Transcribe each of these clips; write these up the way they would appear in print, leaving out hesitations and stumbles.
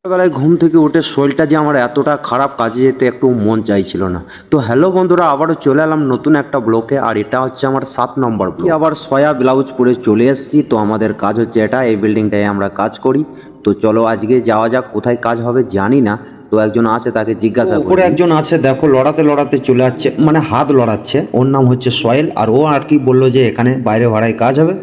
সকালবেলায় ঘুম থেকে উঠে শরীরটা যে আমার এতটা খারাপ, কাজে যেতে একটু মন চাইছিল না। তো হ্যালো বন্ধুরা, আবারও চলে এলাম নতুন একটা ব্লকে। আর এটা হচ্ছে আমার 7 নম্বর ব্লক। আবার সয়া ব্লাউজ পরে চলে এসেছি। তো আমাদের কাজ হচ্ছে এটা, এই বিল্ডিংটায় আমরা কাজ করি। তো চলো আজকে যাওয়া যাক। কোথায় কাজ হবে জানি না, তো একজন আছে তাকে জিজ্ঞাসা করি। উপরে একজন আছে, দেখো লড়াতে লড়াতে চলে যাচ্ছে, মানে হাত লড়াচ্ছে। ওর নাম হচ্ছে সোহেল। আর ও আর কি বললো যে এখানে বাইরে ভাড়ায় কাজ হবে।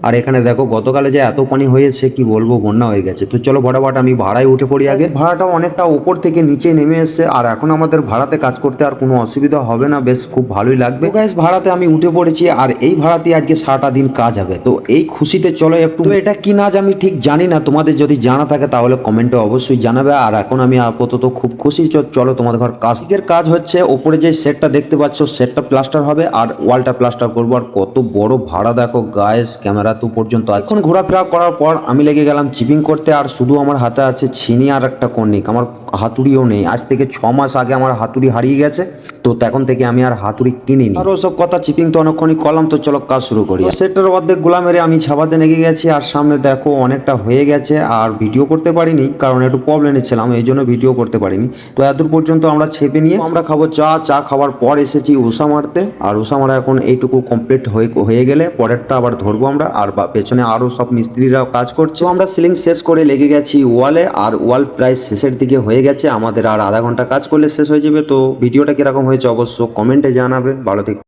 আর এখানে দেখো গতকালে যে এত পানি হয়েছে কি বলবো, বন্যা হয়ে গেছে। তো চলো ফটাফট আমি ভাড়ায় উঠে পড়ি। আগে ভাড়াটা অনেকটা উপর থেকে নিচে নেমে এসছে, আর এখন আমাদের ভাড়াতে কাজ করতে আর কোনো অসুবিধা হবে না, বেশ খুব ভালোই লাগবে। গাইস ভাড়াতে আমি উঠে পড়েছি, আর এই ভাড়াতে আজকে সারাটা দিন কাজ হবে। তো এই খুশিতে চলো একটু। তো এটা কি নাচ আমি ঠিক জানি না, তোমাদের যদি জানা থাকে তাহলে কমেন্টে অবশ্যই জানাবে। আর এখন আমি আপাতত খুব খুশি। চলো তোমাদের ঘর কাজের কাজ হচ্ছে। ওপরে যে সেটটা দেখতে পাচ্ছ, সেটটা প্লাস্টার হবে আর ওয়ালটা প্লাস্টার করবো। আর কত বড় ভাড়া দেখো গাইস, ক্যামেরা তো পর্যন্ত। এখন ঘোরাফেরা করার পর আমি লেগে গেলাম চিপিং করতে। আর শুধু আমার হাতে আছে ছিনি আর একটা কর্নিক, আমার হাতুড়িও নেই। আজ থেকে 6 মাস আগে আমার হাতুড়ি হারিয়ে গেছে। তো তখন থেকে আমি আর হাতুড়ি কিনিনি। আর ওসব কথা, চিপিং তো অনেকক্ষণই করলাম। তো চলো কাজ শুরু করি। সেটার অর্ধেক গুলা মেরে আমি ছাপাতে লেগে গেছি। আর সামনে দেখো অনেকটা হয়ে গেছে, আর ভিডিও করতে পারিনি কারণ একটু প্রবলেমে ছিলাম, এই জন্য ভিডিও করতে পারিনি। তো এতদূর পর্যন্ত আমরা ছেপে নিয়ে আমরা খাবো চা। চা খাওয়ার পর এসেছি উষা মারতে। আর উষা মারা এখন এইটুকু কমপ্লিট হয়ে গেলে পরেরটা আবার ধরবো আমরা। আর পেছনে আরও সব মিস্ত্রিরাও কাজ করছে। তো আমরা সিলিং শেষ করে লেগে গেছি ওয়ালে। আর ওয়াল প্রায় শেষের দিকে হয়ে গেছে, আমাদের আর আধা ঘন্টা কাজ করলে শেষ হয়ে যাবে। তো ভিডিওটা কিরকম হয়েছে অবশ্য কমেন্টে জানাবে। ভালো থেকে।